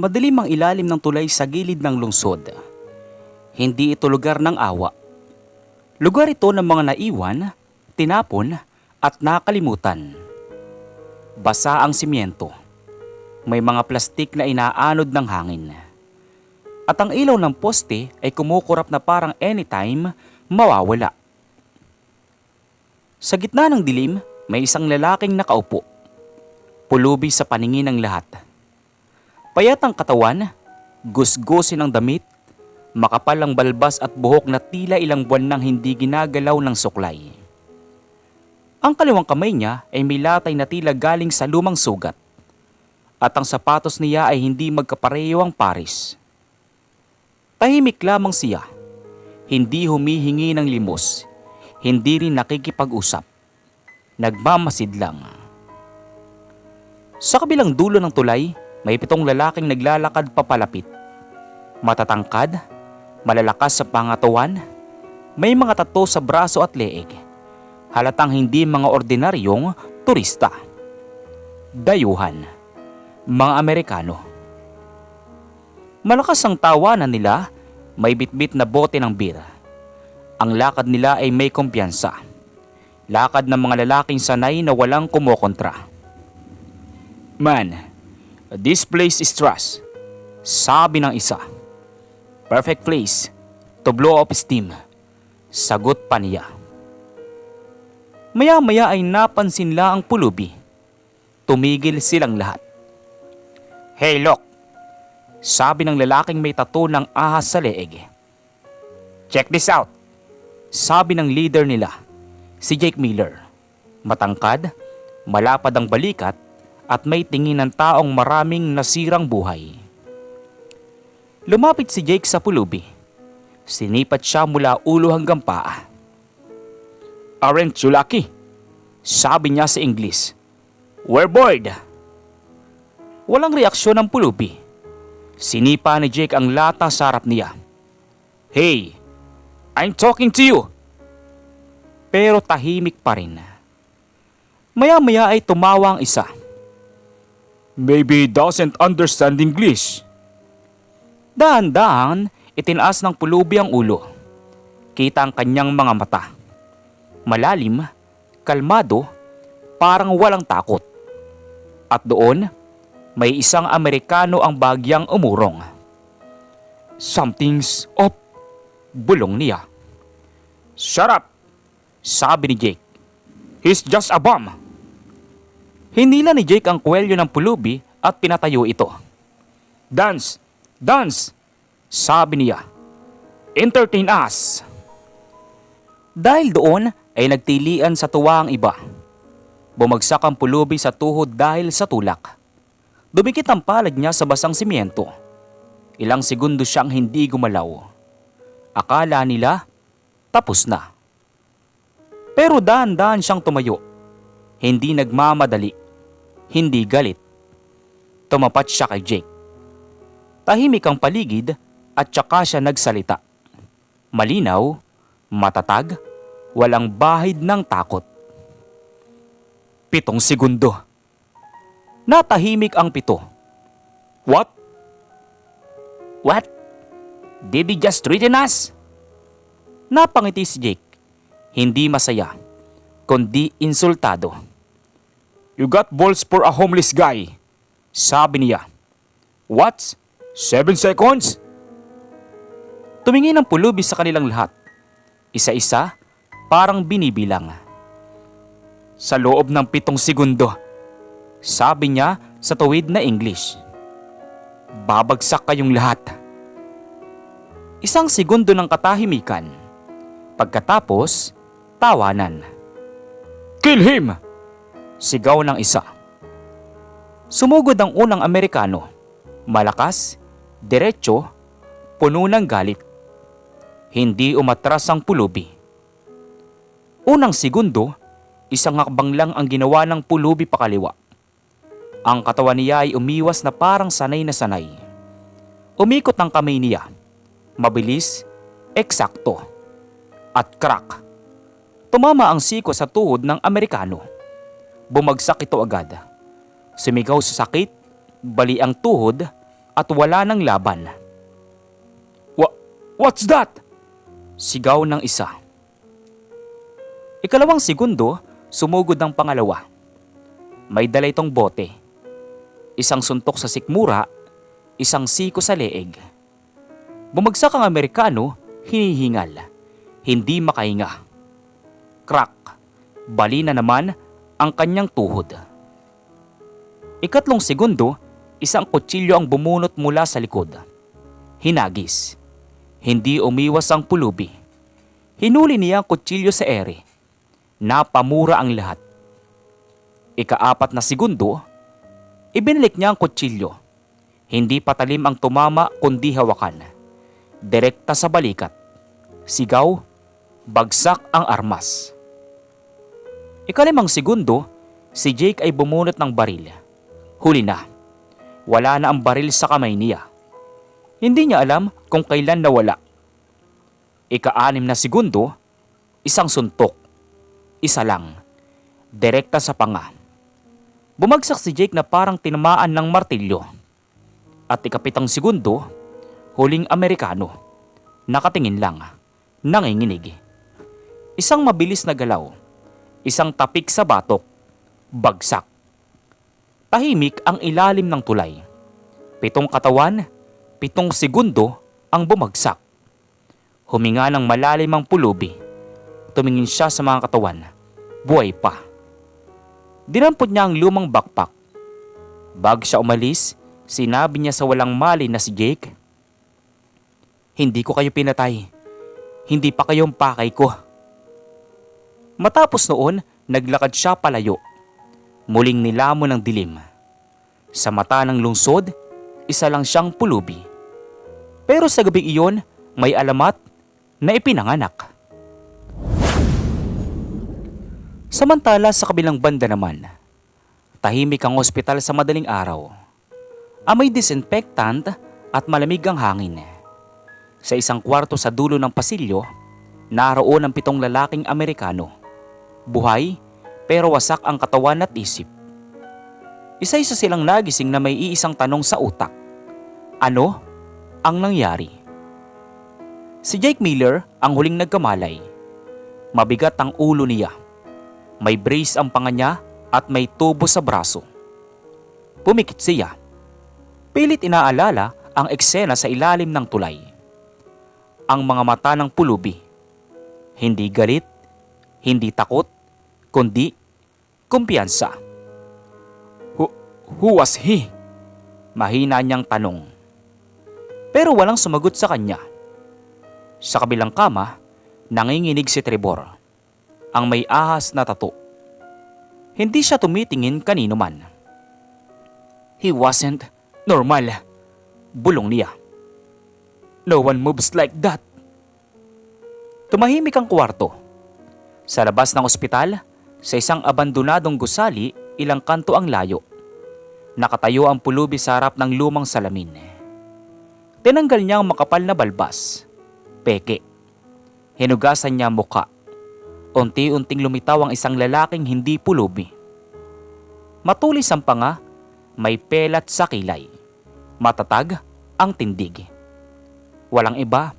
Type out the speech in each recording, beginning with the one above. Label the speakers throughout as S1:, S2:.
S1: Madilim ang ilalim ng tulay sa gilid ng lungsod. Hindi ito lugar ng awa. Lugar ito ng mga naiwan, tinapon at nakalimutan. Basa ang simyento. May mga plastik na inaanod ng hangin. At ang ilaw ng poste ay kumukurap na parang anytime mawawala. Sa gitna ng dilim, may isang lalaking nakaupo. Pulubi sa paningin ng lahat. Payat ang katawan, gusgusin ang damit, makapal ang balbas at buhok na tila ilang buwan nang hindi ginagalaw ng suklay. Ang kaliwang kamay niya ay may latay na tila galing sa lumang sugat. At ang sapatos niya ay hindi magkapareho ang pares. Tahimik lamang siya. Hindi humihingi ng limos. Hindi rin nakikipag-usap. Nagmamasid lang. Sa kabilang dulo ng tulay, may 7 lalaking naglalakad papalapit. Matatangkad, malalakas sa pangatawan, may mga tattoo sa braso at leeg. Halatang hindi mga ordinaryong turista. Dayuhan, mga Amerikano. Malakas ang tawanan nila, may bitbit na bote ng beer. Ang lakad nila ay may kumpiyansa. Lakad ng mga lalaking sanay na walang kumokontra. Man, this place is trust, sabi ng isa. Perfect place to blow up steam, sagot pa niya. Maya-maya ay napansin lang ang pulubi. Tumigil silang lahat. Hey look, sabi ng lalaking may tattoo ng ahas sa leeg. Check this out, sabi ng leader nila, si Jake Miller. Matangkad, malapad ang balikat, at may tingin ng taong maraming nasirang buhay. Lumapit si Jake sa pulubi. Sinipat siya mula ulo hanggang paa. Aren't you lucky? Sabi niya sa Ingles. We're bored. Walang reaksyon ng pulubi. Sinipa ni Jake ang lata sa harap niya. Hey, I'm talking to you. Pero tahimik pa rin. Maya-maya ay tumawa ang isa. Maybe he doesn't understand English. Dahan-dahan, itinaas ng pulubi ang ulo. Kita ang kanyang mga mata. Malalim, kalmado, parang walang takot. At doon, may isang Amerikano ang bagyang umurong. Something's up, bulong niya. Shut up, sabi ni Jake. He's just a bum. Hinila ni Jake ang kwelyo ng pulubi at pinatayo ito. Dance! Dance! Sabi niya. Entertain us! Dahil doon ay nagtilian sa tuwa ang iba. Bumagsak ang pulubi sa tuhod dahil sa tulak. Dumikit ang palad niya sa basang simyento. Ilang segundo siyang hindi gumalaw. Akala nila tapos na. Pero dahan-dahan siyang tumayo. Hindi nagmamadali. Hindi galit. Tumapat siya kay Jake. Tahimik ang paligid at saka siya nagsalita. Malinaw, matatag, walang bahid ng takot. 7 segundo. Natahimik ang 7. What? What? Did he just threaten us? Napangiti si Jake. Hindi masaya, kundi insultado. You got balls for a homeless guy, sabi niya. What? 7 seconds? Tumingin ang pulubi sa kanilang lahat. Isa-isa, parang binibilang. Sa loob ng 7 segundo, sabi niya sa tuwid na English. Babagsak kayong lahat. 1 segundo ng katahimikan. Pagkatapos, tawanan. Kill him! Sigaw ng isa. Sumugod ang unang Amerikano. Malakas, diretso, puno ng galit. Hindi umatras ang pulubi. Unang segundo, isang hakbang lang ang ginawa ng pulubi pakaliwa. Ang katawan niya ay umiwas na parang sanay na sanay. Umikot ang kamay niya. Mabilis, eksakto. At crack. Tumama ang siko sa tuhod ng Amerikano. Bumagsak ito agad. Sumigaw sa sakit, bali ang tuhod at wala ng laban. What's that?" sigaw ng isa. Ikalawang segundo, sumugod ang pangalawa. May dala itong bote. Isang suntok sa sikmura, isang siko sa leeg. Bumagsak ang Amerikano, hinihingal, hindi makahinga. Crack! Bali na naman ang kanyang tuhod. Ikatlong segundo, isang kutsilyo ang bumunot mula sa likod. Hinagis. Hindi umiwas ang pulubi. Hinuli niya ang kutsilyo sa ere. Napamura ang lahat. Ika-4 na segundo, ibinalik niya ang kutsilyo. Hindi patalim ang tumama kundi hawakan. Direkta sa balikat. Sigaw, bagsak ang armas. Ika-5 segundo, si Jake ay bumunot ng baril. Huli na. Wala na ang baril sa kamay niya. Hindi niya alam kung kailan nawala. Ika-6 na segundo, isang suntok. Isa lang. Direkta sa panga. Bumagsak si Jake na parang tinamaan ng martilyo. At ika-7 segundo, huling Amerikano. Nakatingin lang. Nanginginig. Isang mabilis na galaw. Isang tapik sa batok. Bagsak. Tahimik ang ilalim ng tulay. 7 katawan, 7 segundo ang bumagsak. Huminga ng malalim ang pulubi. Tumingin siya sa mga katawan. Buhay pa. Dinampot niya ang lumang backpack. Bago siya umalis, sinabi niya sa walang mali na si Jake, "Hindi ko kayo pinatay. Hindi pa kayong pakay ko." Matapos noon, naglakad siya palayo. Muling nilamon ng dilim. Sa mata ng lungsod, isa lang siyang pulubi. Pero sa gabing iyon, may alamat na ipinanganak. Samantala sa kabilang banda naman, tahimik ang ospital sa madaling araw. Amoy disinfectant at malamig ang hangin. Sa isang kwarto sa dulo ng pasilyo, naroon ang 7 lalaking Amerikano. Buhay, pero wasak ang katawan at isip. Isa-isa silang nagising na may iisang tanong sa utak. Ano ang nangyari? Si Jake Miller ang huling nagkamalay. Mabigat ang ulo niya. May brace ang panga niya at may tubo sa braso. Pumikit siya. Pilit inaalala ang eksena sa ilalim ng tulay. Ang mga mata ng pulubi. Hindi galit, hindi takot, kundi kumpiyansa. Who was he? Mahina niyang tanong. Pero walang sumagot sa kanya. Sa kabilang kama, nanginginig si Trevor, ang may ahas na tato. Hindi siya tumitingin kanino man. He wasn't normal, bulong niya. No one moves like that. Tumahimik ang kwarto. Sa labas ng ospital, sa isang abandonadong gusali, ilang kanto ang layo. Nakatayo ang pulubi sa harap ng lumang salamin. Tinanggal niya ang makapal na balbas. Peke. Hinugasan niya muka. Unti-unting lumitaw ang isang lalaking hindi pulubi. Matulis ang panga, may pelat sa kilay. Matatag ang tindig. Walang iba,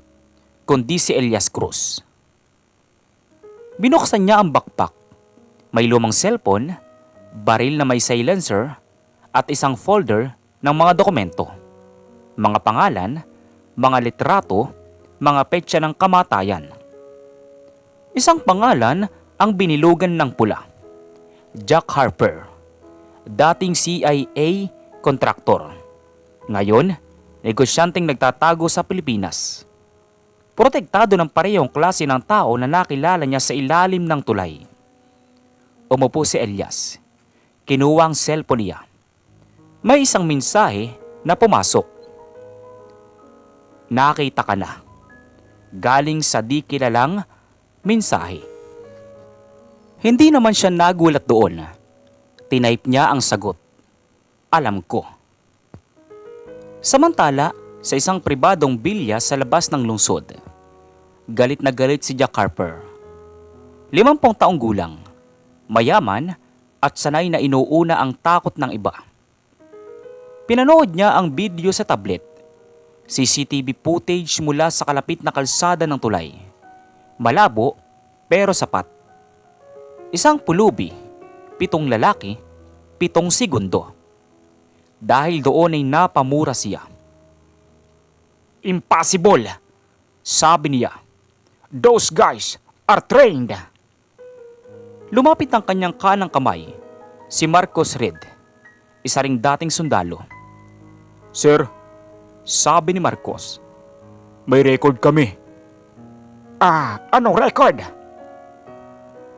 S1: kundi si Elias Cruz. Binuksan niya ang backpack. May lumang cellphone, baril na may silencer, at isang folder ng mga dokumento. Mga pangalan, mga litrato, mga petsa ng kamatayan. Isang pangalan ang binilugan ng pula. Jack Harper, dating CIA kontraktor. Ngayon, negosyanteng nagtatago sa Pilipinas. Protektado ng parehong klase ng tao na nakilala niya sa ilalim ng tulay. Umupo si Elias. Kinuha ang cellphone niya. May isang mensahe na pumasok. Nakita ka na. Galing sa di kilalang mensahe. Hindi naman siya nagulat doon. Tinype niya ang sagot. Alam ko. Samantala, sa isang pribadong bilya sa labas ng lungsod, galit na galit si Jack Harper. 50 taong gulang, mayaman at sanay na inuuna ang takot ng iba. Pinanood niya ang video sa tablet. CCTV footage mula sa kalapit na kalsada ng tulay. Malabo pero sapat. Isang pulubi, 7 lalaki, 7 segundo. Dahil doon ay napamura siya. Impossible, sabi niya. Those guys are trained. Lumapit ang kanyang kanang kamay, si Marcos Red, isa ring dating sundalo. Sir, sabi ni Marcos, may record kami. Anong record?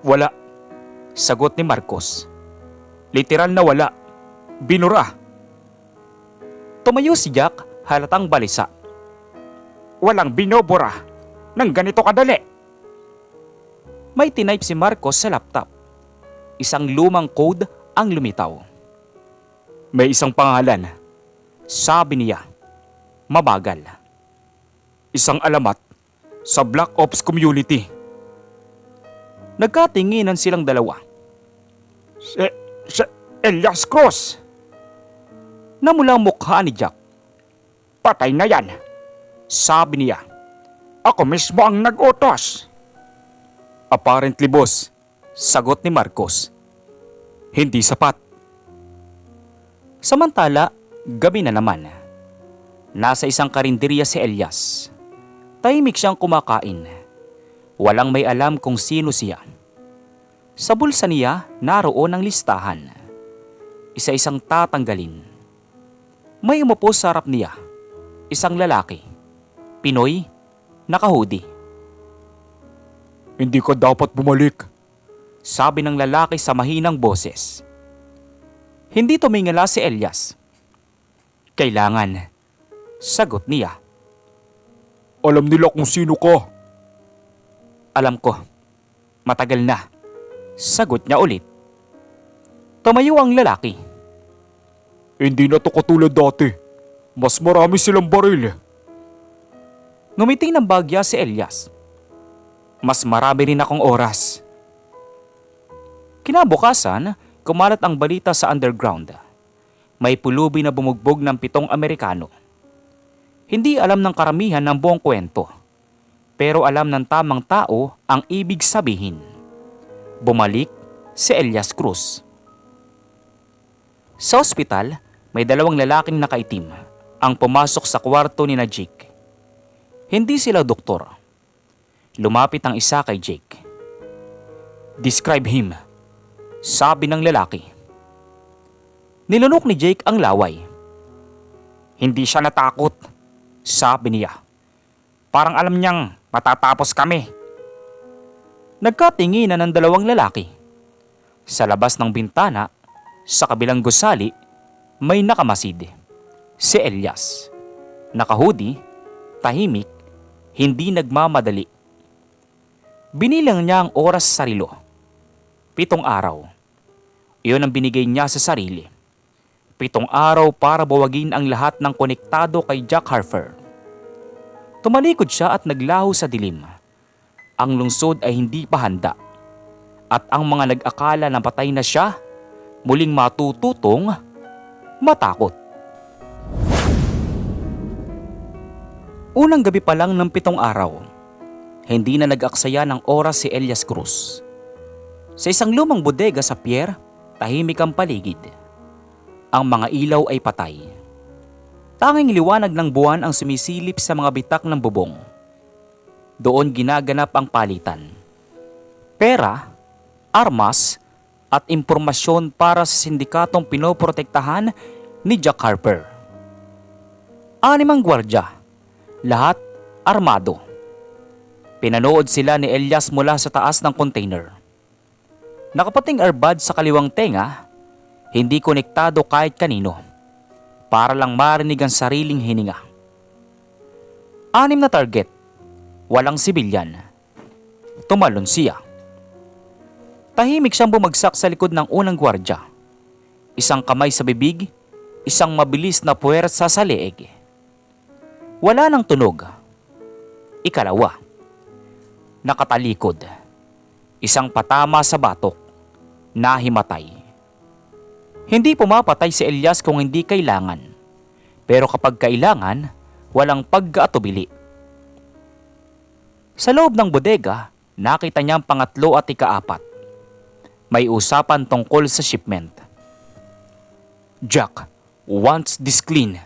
S1: Wala, sagot ni Marcos. Literal na wala, binura. Tumayo si Jack, halatang balisa. Walang binobura ng ganito kadali. May tinype si Marcos sa laptop. Isang lumang code ang lumitaw. May isang pangalan, sabi niya. Mabagal. Isang alamat sa Black Ops community. Nagkatinginan silang dalawa. Si Elias Cruz. Namulang mukha ni Jack. Patay na yan, sabi niya. Ako mismo ang nag-utos. Apparently, boss, sagot ni Marcos. Hindi sapat. Samantala, gabi na naman. Nasa isang karinderya si Elias. Tahimik siyang kumakain. Walang may alam kung sino siya. Sa bulsa niya, naroon ang listahan. Isa-isang tatanggalin. May umupo sa harap niya. Isang lalaki. Pinoy, naka-hoodie. Hindi ka dapat bumalik, sabi ng lalaki sa mahinang boses. Hindi tumingala si Elias. Kailangan, sagot niya. Alam nila kung sino ka. Alam ko, matagal na, sagot niya ulit. Tumayo ang lalaki. Hindi na to katulad dati. Mas marami silang baril. Ngumiti ng bagya si Elias. Mas marami rin akong oras. Kinabukasan, kumalat ang balita sa underground. May pulubi na bumugbog ng 7 Amerikano. Hindi alam ng karamihan ng buong kwento. Pero alam ng tamang tao ang ibig sabihin. Bumalik si Elias Cruz. Sa ospital, may 2 lalaking nakaitim ang pumasok sa kwarto ni na Jake. Hindi sila doktor. Lumapit ang isa kay Jake. Describe him, sabi ng lalaki. Nilunok ni Jake ang laway. Hindi siya natakot, sabi niya. Parang alam niyang matatapos kami. Nagkatinginan ng 2 lalaki. Sa labas ng bintana, sa kabilang gusali, may nakamasid. Si Elias. Naka-hoodie, tahimik, hindi nagmamadali. Binilang niya ang oras sa sarilo. 7 araw. Iyon ang binigay niya sa sarili. 7 araw para buwagin ang lahat ng konektado kay Jack Harper. Tumalikod siya at naglaho sa dilim. Ang lungsod ay hindi pa handa. At ang mga nag-akala na patay na siya, muling matututong matakot. Unang gabi pa lang ng 7 araw, hindi na nag-aksaya ng oras si Elias Cruz. Sa isang lumang bodega sa pier, tahimik ang paligid. Ang mga ilaw ay patay. Tanging liwanag ng buwan ang sumisilip sa mga bitak ng bubong. Doon ginaganap ang palitan. Pera, armas, at impormasyon para sa sindikatong pinoprotektahan ni Jack Harper. 6 ang gwardya, lahat armado. Pinanood sila ni Elias mula sa taas ng container. Nakapating earbud sa kaliwang tenga, hindi konektado kahit kanino, para lang marinig ang sariling hininga. 6 na target, walang sibilyan. Tumalon siya. Tahimik siyang bumagsak sa likod ng unang gwardya. Isang kamay sa bibig, isang mabilis na puwersa sa leeg. Wala nang tunog. Ikalawa. Nakatalikod. Isang patama sa batok. Nahimatay. Hindi pumapatay si Elias kung hindi kailangan. pero kapag kailangan, walang pagkaatubili. Sa loob ng bodega, nakita niya ang pangatlo at ikaapat. May usapan tungkol sa shipment. "Jack wants this clean,"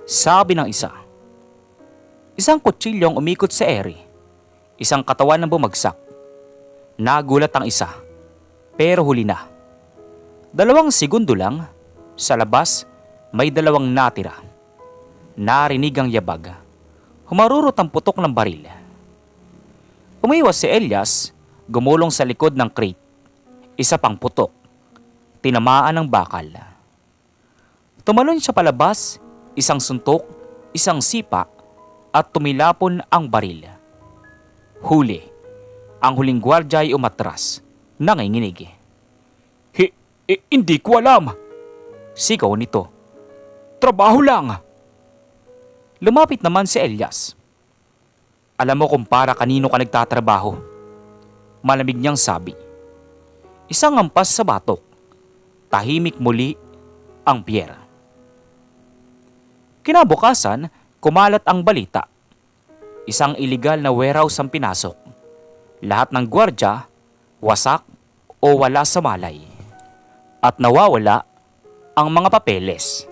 S1: sabi ng isa. Isang kutsilyong umikot sa ere. Isang katawan na bumagsak. Nagulat ang isa, pero huli na. 2 segundo lang, sa labas may 2 natira. Narinig ang yabag. Humarurot ang putok ng baril. Umiwas si Elias, gumulong sa likod ng crate. Isa pang putok. Tinamaan ng bakal. Tumalon siya palabas, isang suntok, isang sipa, at tumilapon ang baril. Huli. Ang huling gwardya ay umatras, nanginginig. Hindi ko alam," sigaw nito. "Trabaho lang." Lumapit naman si Elias. "Alam mo kung para kanino ka nagtatrabaho," malamig niyang sabi. Isang ampas sa batok. Tahimik muli ang Pierre. Kinabukasan, kumalat ang balita. Isang iligal na warehouse ang pinasok. Lahat ng gwardya, wasak o wala sa malay. At nawawala ang mga papeles.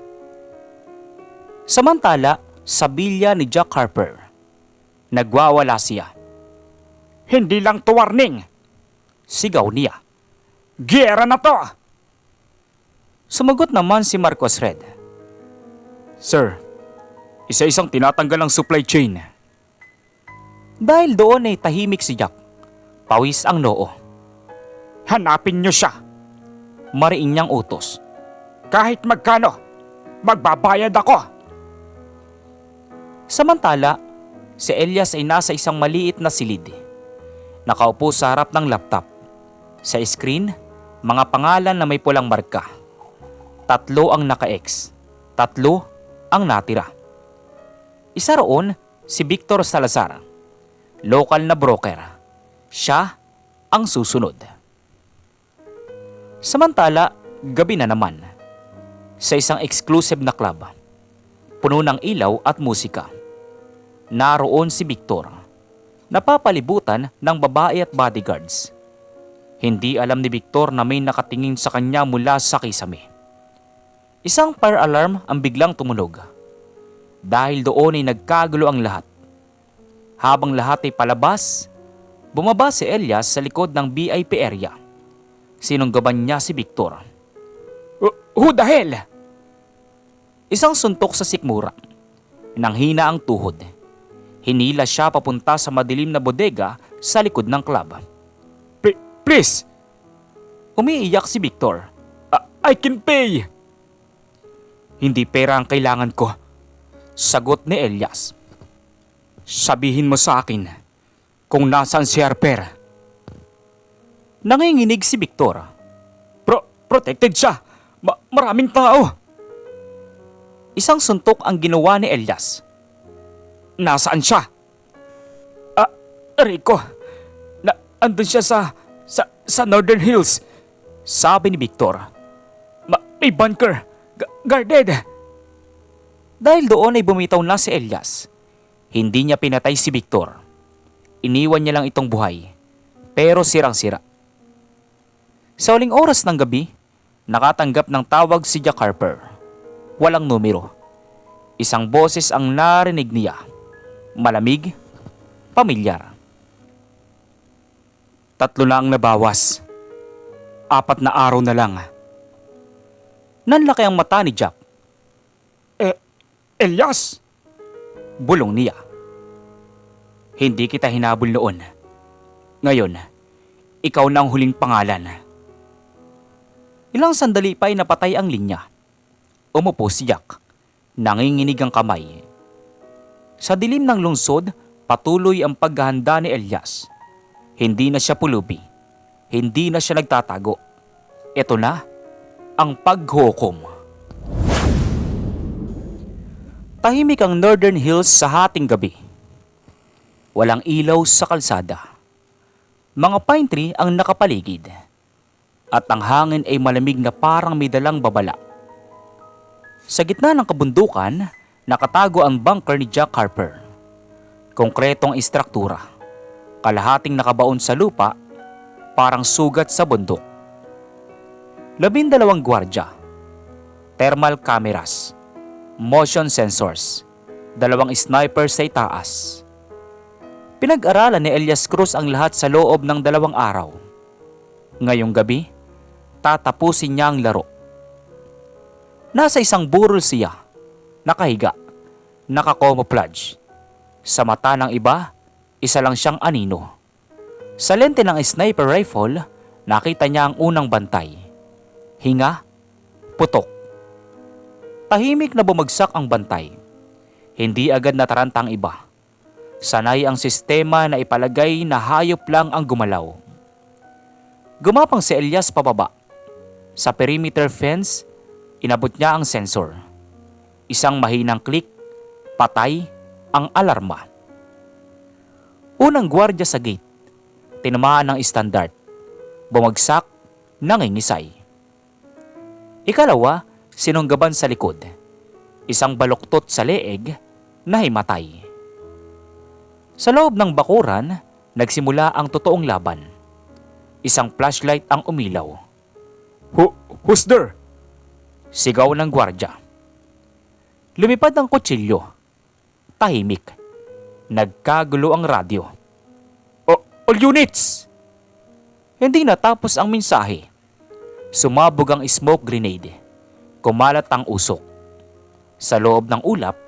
S1: Samantala, sa bilya ni Jack Harper, nagwawala siya. "Hindi lang to warning," sigaw niya. "Giyera na to!" Sumagot naman si Marcos Red. "Sir, isa-isang tinatanggal ang supply chain." Dahil doon ay tahimik si Jack. Pawis ang noo. "Hanapin niyo siya," mariin niyang utos. "Kahit magkano, magbabayad ako." Samantala, si Elias ay nasa isang maliit na silid. Nakaupo sa harap ng laptop. Sa screen, mga pangalan na may pulang marka. 3 ang naka-X. 3 ang natira. Isa roon, si Victor Salazar. Lokal na broker. Siya ang susunod. Samantala, gabi na naman. Sa isang exclusive na club. Puno ng ilaw at musika. Naroon si Victor. Napapalibutan ng babae at bodyguards. Hindi alam ni Victor na may nakatingin sa kanya mula sa kisame. Isang fire alarm ang biglang tumunog. Dahil doon ay nagkagulo ang lahat. Habang lahat ay palabas, bumaba si Elias sa likod ng VIP area. Sinunggaban niya si Victor. Who the hell?" Isang suntok sa sikmura. Nanghina ang tuhod. Hinila siya papunta sa madilim na bodega sa likod ng club. Please!" Umiiyak si Victor. I can pay!" "Hindi pera ang kailangan ko," sagot ni Elias. "Sabihin mo sa akin kung nasaan si Harper." Nanginginig si Victor. Protected siya. Maraming tao." Isang suntok ang ginawa ni Elias. "Nasaan siya?" Rico, andun siya sa Northern Hills," sabi ni Victor. May bunker. Guarded." Dahil doon ay bumitaw na si Elias. Hindi niya pinatay si Victor. Iniwan niya lang itong buhay. Pero sirang-sira. Sa huling oras ng gabi, nakatanggap ng tawag si Jack Harper. Walang numero. Isang boses ang narinig niya. Malamig, pamilyar. 3 na ang nabawas. 4 na araw na lang. Nanlaki ang mata ni Jack. Elias! Bulong niya. "Hindi kita hinabol noon. Ngayon, ikaw na ang huling pangalan." Ilang sandali pa ay napatay ang linya. Umupo si Jack. Nanginginig ang kamay. Sa dilim ng lungsod, patuloy ang paghahanda ni Elias. Hindi na siya pulubi. Hindi na siya nagtatago. Ito na ang paghukom. Tahimik ang Northern Hills sa hating gabi. Walang ilaw sa kalsada. Mga pine tree ang nakapaligid. At ang hangin ay malamig na parang may dalang babala. Sa gitna ng kabundukan, nakatago ang bunker ni Jack Harper. Konkretong istruktura, kalahating nakabaon sa lupa, parang sugat sa bundok. 12 gwardiya, thermal cameras, motion sensors, 2 snipers sa itaas. Pinag-aralan ni Elias Cruz ang lahat sa loob ng 2 araw. Ngayong gabi, tatapusin niya ang laro. Nasa isang burol siya, nakahiga, naka-camouflage. Sa mata ng iba, isa lang siyang anino. Sa lente ng sniper rifle, nakita niya ang unang bantay. Hinga, putok. Tahimik na bumagsak ang bantay. Hindi agad nataranta ang iba. Sanay ang sistema na ipalagay na hayop lang ang gumalaw. Gumapang si Elias pababa. Sa perimeter fence, inabot niya ang sensor. Isang mahinang click, patay ang alarma. Unang gwardiya sa gate, tinamaan ng standard. Bumagsak, nangingisay. Ikalawa, sinunggaban sa likod. Isang baluktot sa leeg, nahimatay. Sa loob ng bakuran, nagsimula ang totoong laban. Isang flashlight ang umilaw. Who's there? Sigaw ng gwardiya. Lumipad ang kutsilyo. Tahimik. Nagkagulo ang radyo. All units! Hindi natapos ang mensahe. Sumabog ang smoke grenade. Kumalat ang usok. Sa loob ng ulap,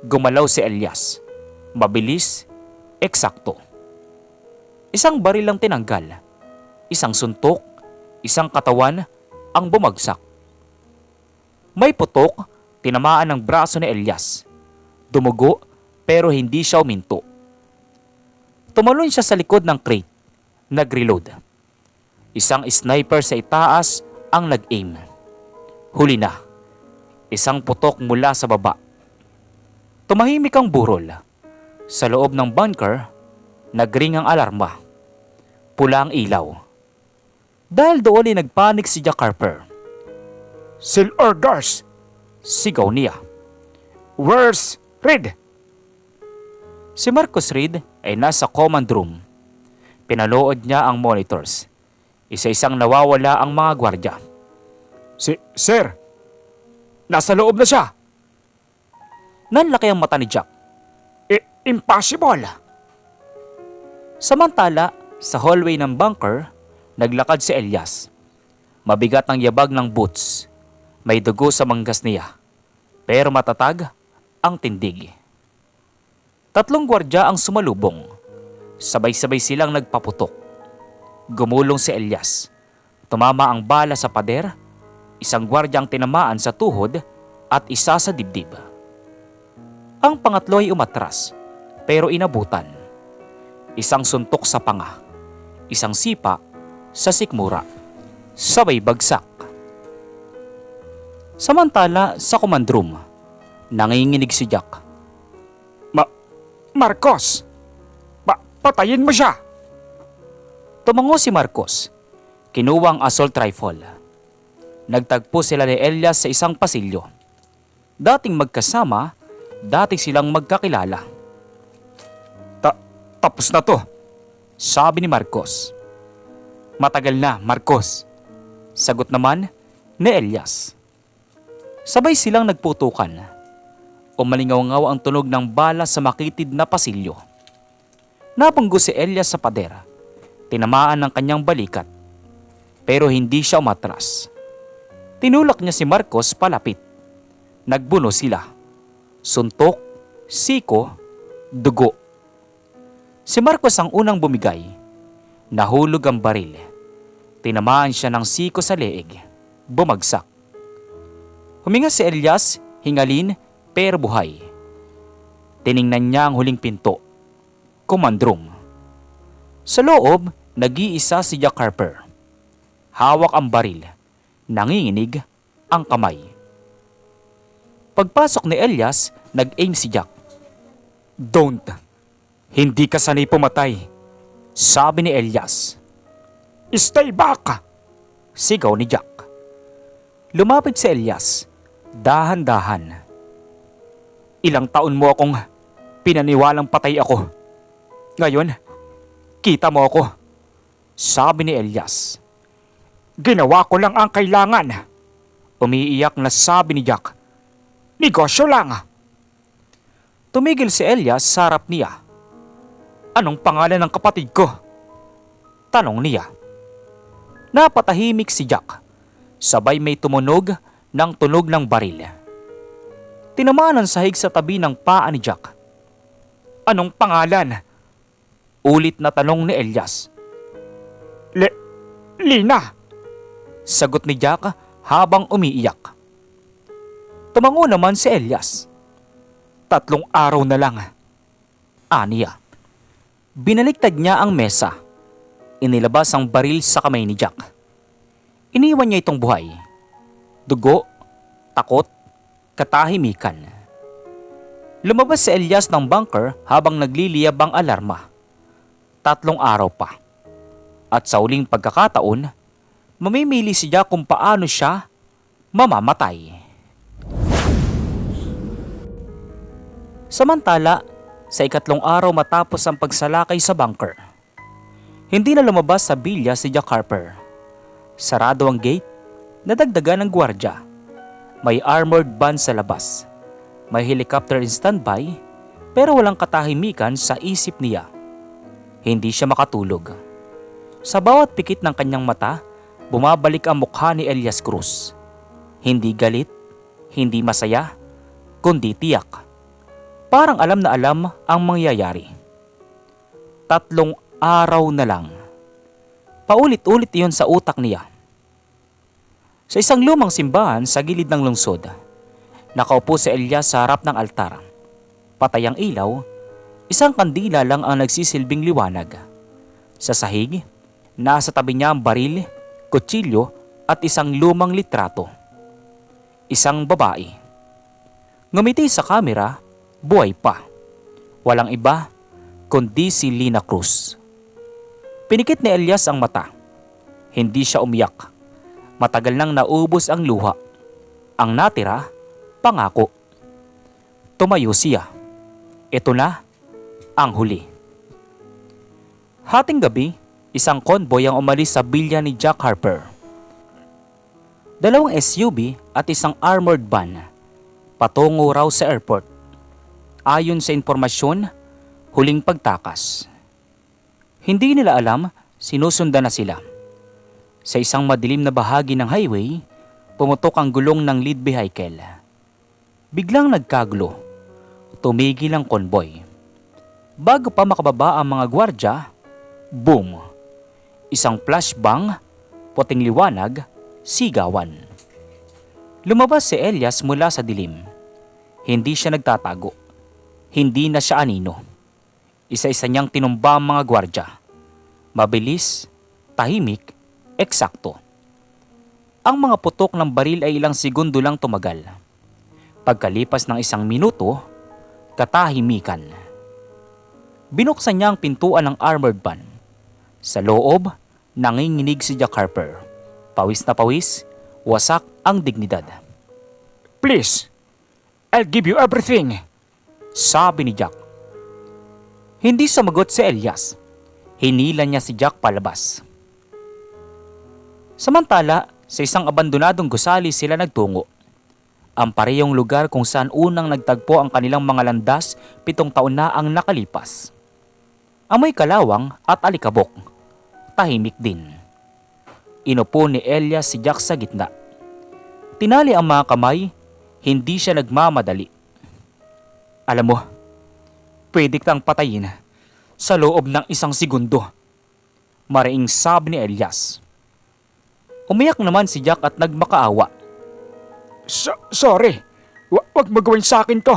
S1: gumalaw si Elias. Mabilis, eksakto. Isang baril ang tinanggal. Isang suntok, isang katawan ang bumagsak. May putok, tinamaan ang braso ni Elias. Dumugo pero hindi siya uminto. Tumalon siya sa likod ng crate. Nag-reload. Isang sniper sa itaas ang nag-aim. Huli na. Isang putok mula sa baba. Tumahimik ang burol. Sa loob ng bunker, nagring ang alarma. Pula ang ilaw. Dahil doon ay nagpanik si Jack Harper. "Seal orders!" sigaw niya. "Where's Reed?" Si Marcus Reed ay nasa command room. Pinalood niya ang monitors. Isa-isang nawawala ang mga gwardya. Sir, nasa loob na siya." Nanlaki ang mata ni Jack. Impossible! Samantala, sa hallway ng bunker, naglakad si Elias. Mabigat ang yabag ng boots. May dugo sa manggas niya. Pero matatag ang tindig. 3 gwardya ang sumalubong. Sabay-sabay silang nagpaputok. Gumulong si Elias. Tumama ang bala sa pader, isang gwardya ang tinamaan sa tuhod at isa sa dibdib. Ang pangatlo ay umatras, pero inabutan. Isang suntok sa panga, isang sipa sa sikmura, sabay bagsak. Samantala sa command room, nanginginig si Jack. Marcos! Patayin mo siya! Tumango si Marcos. Kinuha ang assault rifle. Nagtagpo sila ni Elias sa isang pasilyo. Dating magkasama, dati silang magkakilala. Tapos na to, sabi ni Marcos. Matagal na, Marcos. Sagot naman ni Elias. Sabay silang nagputukan. Umalingaw-ngaw ang tunog ng bala sa makitid na pasilyo. Napunggo si Elias sa pader. Tinamaan ng kanyang balikat. Pero hindi siya umatras. Tinulak niya si Marcos palapit. Nagbuno sila. Suntok, siko, dugo. Si Marcos ang unang bumigay. Nahulog ang baril. Tinamaan siya ng siko sa leeg. Bumagsak. Huminga si Elias, hingalin, pero buhay. Tiningnan niya ang huling pinto. Command room. Sa loob, nag-iisa si Jack Harper. Hawak ang baril. Nanginginig ang kamay. Pagpasok ni Elias, nag-aim si Jack. Don't. Hindi ka sanay pumatay, sabi ni Elias. Stay back! Sigaw ni Jack. Lumapit si Elias. Dahan-dahan. Ilang taon mo akong pinaniwalang patay ako. Ngayon, kita mo ako, sabi ni Elias. Ginawa ko lang ang kailangan. Umiiyak na sabi ni Jack. Negosyo lang. Tumigil si Elias sa harap niya. Anong pangalan ng kapatid ko? Tanong niya. Napatahimik si Jack. Sabay may tumunog ng tunog ng baril. Tinamaan ang sahig sa tabi ng paa ni Jack. Anong pangalan? Ulit na tanong ni Elias. Lina, sagot ni Jack habang umiiyak. Tumango naman si Elias. 3 araw na lang. Aniya. Binaliktad niya ang mesa. Inilabas ang baril sa kamay ni Jack. Iniwan niya itong buhay. Dugo, takot, katahimikan. Lumabas si Elias ng bunker habang nagliliyab ang alarma. 3 araw pa. At sa uling pagkakataon, mamimili si Jack kung paano siya mamamatay. Samantala, sa 4 araw matapos ang pagsalakay sa bunker, hindi na lumabas sa bilya si Jack Harper. Sarado ang gate, nadagdagan ng gwardya. May armored van sa labas. May helicopter in standby, pero walang katahimikan sa isip niya. Hindi siya makatulog. Sa bawat pikit ng kanyang mata, bumabalik ang mukha ni Elias Cruz. Hindi galit, hindi masaya, kundi tiyak. Parang alam na alam ang mangyayari. 3 araw na lang. Paulit-ulit iyon sa utak niya. Sa isang lumang simbahan sa gilid ng lungsod, nakaupo si Elias sa harap ng altar. Patay ang ilaw, isang kandila lang ang nagsisilbing liwanag. Sa sahig, nasa tabi niya ang baril, kutsilyo at isang lumang litrato. Isang babae. Ngumiti sa kamera, buhay pa. Walang iba kundi si Lina Cruz. Pinikit ni Elias ang mata. Hindi siya umiyak. Matagal nang naubos ang luha. Ang natira, pangako. Tumayo siya. Ito na ang huli. Hating gabi, isang convoy ang umalis sa bilya ni Jack Harper. 2 SUV at isang armored van. Patungo raw sa airport. Ayon sa impormasyon, huling pagtakas. Hindi nila alam, sinusundan na sila. Sa isang madilim na bahagi ng highway, pumutok ang gulong ng lead vehicle. Biglang nagkagulo. Tumigil ang convoy. Bago pa makababa ang mga gwardya, boom! Isang flashbang, puting liwanag, sigawan. Lumabas si Elias mula sa dilim. Hindi siya nagtatago. Hindi na siya anino. Isa-isa niyang tinumba ang mga gwardya. Mabilis, tahimik, eksakto. Ang mga putok ng baril ay ilang segundo lang tumagal. Pagkalipas ng 1 minuto, katahimikan. Binuksan niya ang pintuan ng armored van. Sa loob, nanginginig si Jack Harper. Pawis na pawis, wasak ang dignidad. Please, I'll give you everything, sabi ni Jack. Hindi sumagot si Elias. Hinila niya si Jack palabas. Samantala, sa isang abandonadong gusali sila nagtungo. Ang parehong lugar kung saan unang nagtagpo ang kanilang mga landas 7 taon na ang nakalipas. Amoy kalawang at alikabok. Tahimik din. Inupo ni Elias si Jack sa gitna. Tinali ang mga kamay, hindi siya nagmamadali. Alam mo, pwede kitang patayin sa loob ng 1 segundo, mariing sabi ni Elias. Umiyak naman si Jack at nagmakaawa. Sorry, wag mo gawin sa akin to.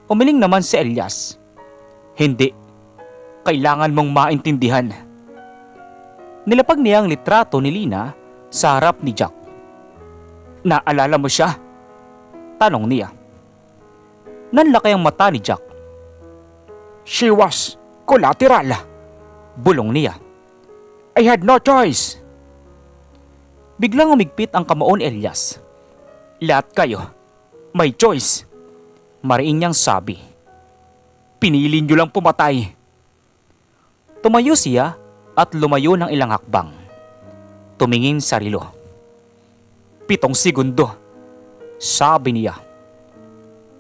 S1: Umiling naman si Elias. Hindi, kailangan mong maintindihan. Nilapag niya ang litrato ni Lina sa harap ni Jack. Naalala mo siya? Tanong niya. Nanlaki ang mata ni Jack. She was collateral, bulong niya. I had no choice. Biglang umigpit ang kamao ni Elias. Lahat kayo, may choice. Mariin niyang sabi. Pinili niyo lang pumatay. Tumayo siya at lumayo ng ilang hakbang. Tumingin sa relo. 7 segundo, sabi niya.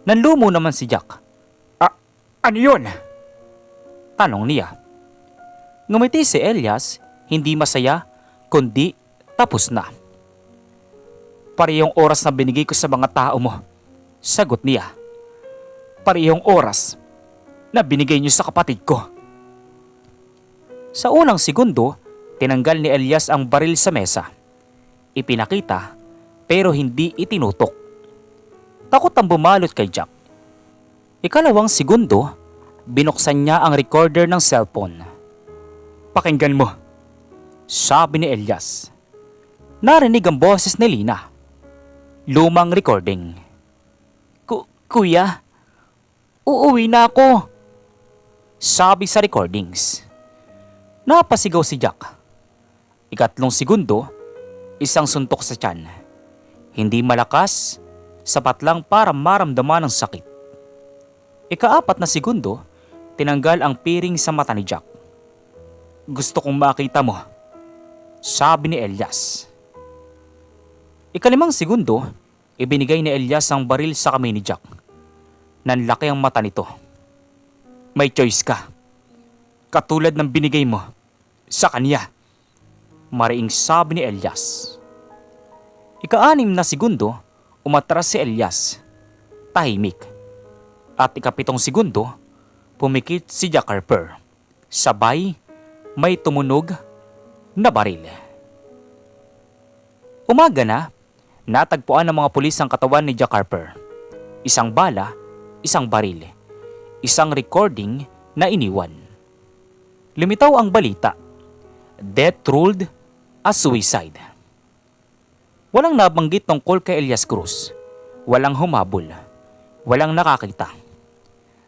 S1: Nanlumo naman si Jack. Ano yun? Tanong niya. Ngumiti si Elias, hindi masaya, kundi tapos na. Parehong oras na binigay ko sa mga tao mo, sagot niya. Parehong oras na binigay niyo sa kapatid ko. Sa unang segundo, tinanggal ni Elias ang baril sa mesa. Ipinakita pero hindi itinutok. Takot ang bumalot kay Jack. Ikalawang segundo, binuksan niya ang recorder ng cellphone. Pakinggan mo, sabi ni Elias. Narinig ang boses ni Lina. Lumang recording. Kuya, uuwi na ako, sabi sa recordings. Napasigaw si Jack. Ikatlong segundo, isang suntok sa tiyan. Hindi malakas, sapat lang para maramdaman ang sakit. Ika-4 na segundo, tinanggal ang piring sa mata ni Jack. Gusto kong makita mo, sabi ni Elias. Ika-5 segundo, ibinigay ni Elias ang baril sa kamay ni Jack. Nanlaki ang mata nito. May choice ka. Katulad ng binigay mo sa kanya, mariing sabi ni Elias. Ika-6 na segundo, umatras si Elias. Tahimik. At ika-7 segundo, pumikit si Jack Harper. Sabay, may tumunog na baril. Umaga na, natagpuan ng mga pulis ang katawan ni Jack Harper. Isang bala, isang baril, isang recording na iniwan. Lumitaw ang balita. Death ruled as suicide. Walang nabanggit tungkol kay Elias Cruz. Walang humabol. Walang nakakita.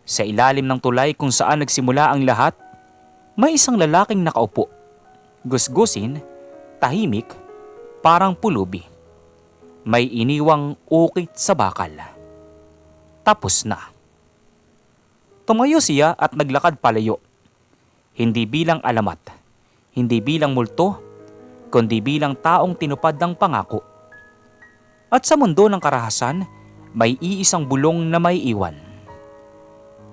S1: Sa ilalim ng tulay kung saan nagsimula ang lahat, may isang lalaking nakaupo. Gusgusin, tahimik, parang pulubi. May iniwang ukit sa bakal. Tapos na. Tumayo siya at naglakad palayo. Hindi bilang alamat, hindi bilang multo, kundi bilang taong tinupad ng pangako. At sa mundo ng karahasan, may iisang bulong na may iwan.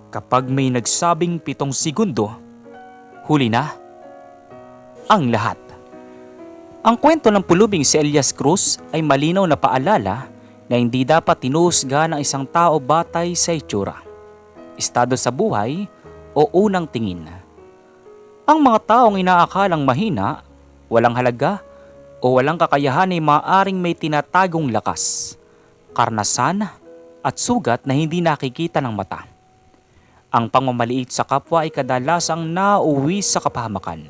S1: Kapag may nagsabing 7 segundo, huli na ang lahat. Ang kwento ng pulubing si Elias Cruz ay malinaw na paalala na hindi dapat tinuhusga ng isang tao batay sa itsura, estado sa buhay o unang tingin. Ang mga taong inaakalang mahina, walang halaga o walang kakayahan ay maaaring may tinatagong lakas, karnasan at sugat na hindi nakikita ng mata. Ang pangmamaliit sa kapwa ay kadalasang nauwi sa kapahamakan.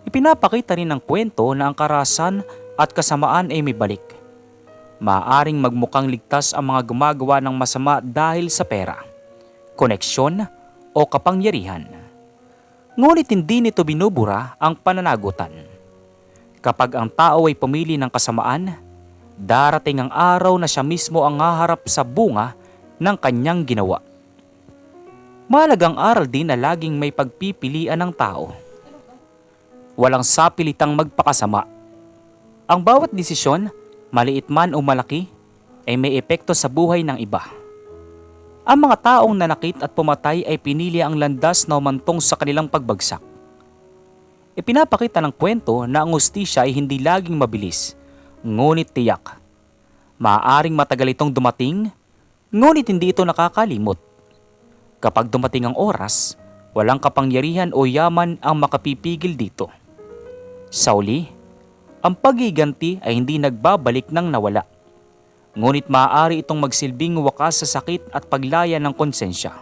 S1: Ipinapakita rin ng kwento na ang karahasan at kasamaan ay may balik. Maaaring magmukhang ligtas ang mga gumagawa ng masama dahil sa pera, koneksyon o kapangyarihan. Ngunit hindi nito binubura ang pananagutan. Kapag ang tao ay pumili ng kasamaan, darating ang araw na siya mismo ang haharap sa bunga ng kanyang ginawa. Mahalagang aral din na laging may pagpipilian ng tao. Walang sapilitang magpakasama. Ang bawat desisyon, maliit man o malaki, ay may epekto sa buhay ng iba. Ang mga taong nanakit at pumatay ay pinili ang landas na humantong sa kanilang pagbagsak. Ipinapakita ng kwento na ang hustisya ay hindi laging mabilis, ngunit tiyak. Maaaring matagal itong dumating, ngunit hindi ito nakakalimot. Kapag dumating ang oras, walang kapangyarihan o yaman ang makapipigil dito. Sa uli, ang paghiganti ay hindi nagbabalik ng nawala. Ngunit maaari itong magsilbing wakas sa sakit at paglaya ng konsensya.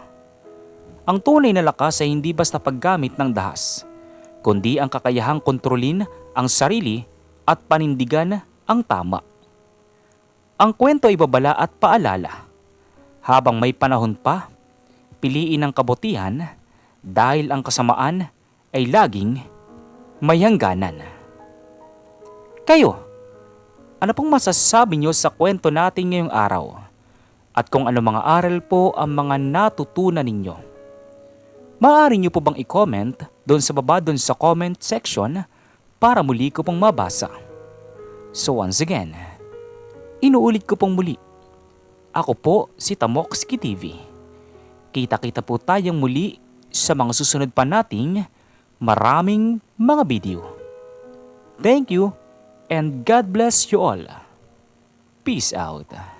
S1: Ang tunay na lakas ay hindi basta paggamit ng dahas, kundi ang kakayahang kontrolin ang sarili at panindigan ang tama. Ang kwento ay babala at paalala. Habang may panahon pa, piliin ang kabutihan dahil ang kasamaan ay laging may hangganan. Kayo, ano pong masasabi nyo sa kwento natin ngayong araw? at kung ano mga aral po ang mga natutunan ninyo. Maaari nyo po bang i-comment doon sa baba doon sa comment section para muli ko pong mabasa. So once again, inuulit ko pong muli. Ako po si Tamokski TV. Kita-kita po tayong muli sa mga susunod pa nating maraming mga video. Thank you and God bless you all. Peace out.